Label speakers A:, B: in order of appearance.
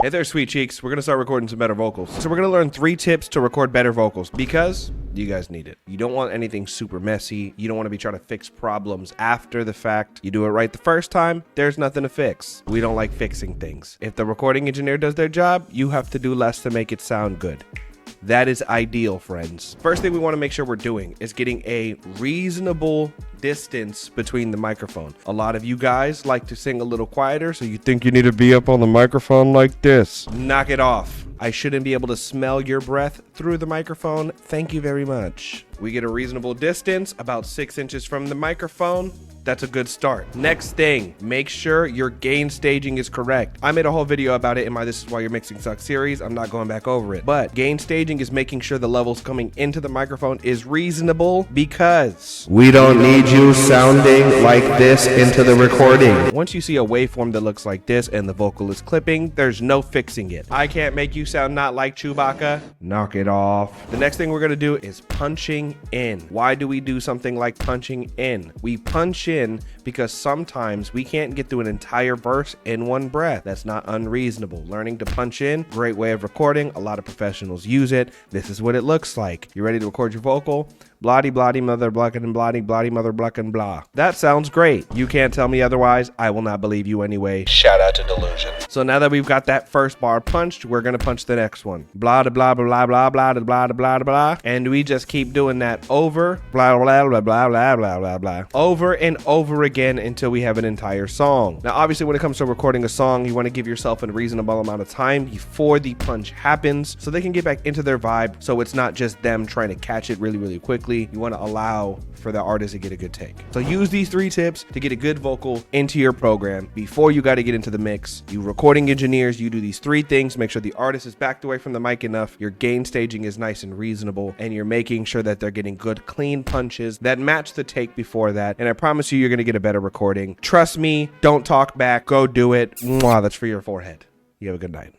A: Hey there, sweet cheeks. We're going to start recording some better vocals. So we're going to learn 3 tips to record better vocals because you guys need it. You don't want anything super messy. You don't want to be trying to fix problems after the fact. You do it right the first time, there's nothing to fix. We don't like fixing things. If the recording engineer does their job, you have to do less to make it sound good. That is ideal, friends. First thing we want to make sure we're doing is getting a reasonable distance between the microphone. A lot of you guys like to sing a little quieter, so you think you need to be up on the microphone like this. Knock it off. I shouldn't be able to smell your breath through the microphone. Thank you very much. We get a reasonable distance, about 6 inches from the microphone. That's a good start. Next thing, make sure your gain staging is correct. I made a whole video about it in my This Is Why Your Mixing Sucks series. I'm not going back over it. But gain staging is making sure the levels coming into the microphone is reasonable because we don't need you sounding like this into the recording. Once you see a waveform that looks like this and the vocal is clipping, there's no fixing it. I can't make you sound not like Chewbacca. Knock it off. The next thing we're gonna do is punching in. Why do we do something like punching in? We punch in because sometimes we can't get through an entire verse in one breath. That's not unreasonable. Learning to punch in, great way of recording. A lot of professionals use it. This is what it looks like. You ready to record your vocal? Blotty blotty mother blockin' and blotty mother blockin' blah. That sounds great. You can't tell me otherwise. I will not believe you anyway. Shout out to Delusion. So now that we've got that first bar punched, we're gonna punch the next one. Blah blah blah blah blah blah blah blah blah. And we just keep doing that over blah blah blah blah blah blah blah blah over and over again until we have an entire song. Now obviously when it comes to recording a song, you want to give yourself a reasonable amount of time before the punch happens so they can get back into their vibe, so it's not just them trying to catch it really quickly. You want to allow for the artist to get a good take. So use these 3 tips to get a good vocal into your program before you got to get into the mix. You recording engineers, you do these 3 things. Make sure the artist is backed away from the mic enough, your gain staging is nice and reasonable, and you're making sure that they're getting good clean punches that match the take before that. And I promise you're going to get a better recording. Trust me, don't talk back, go do it. Mwah, that's for your forehead. You have a good night.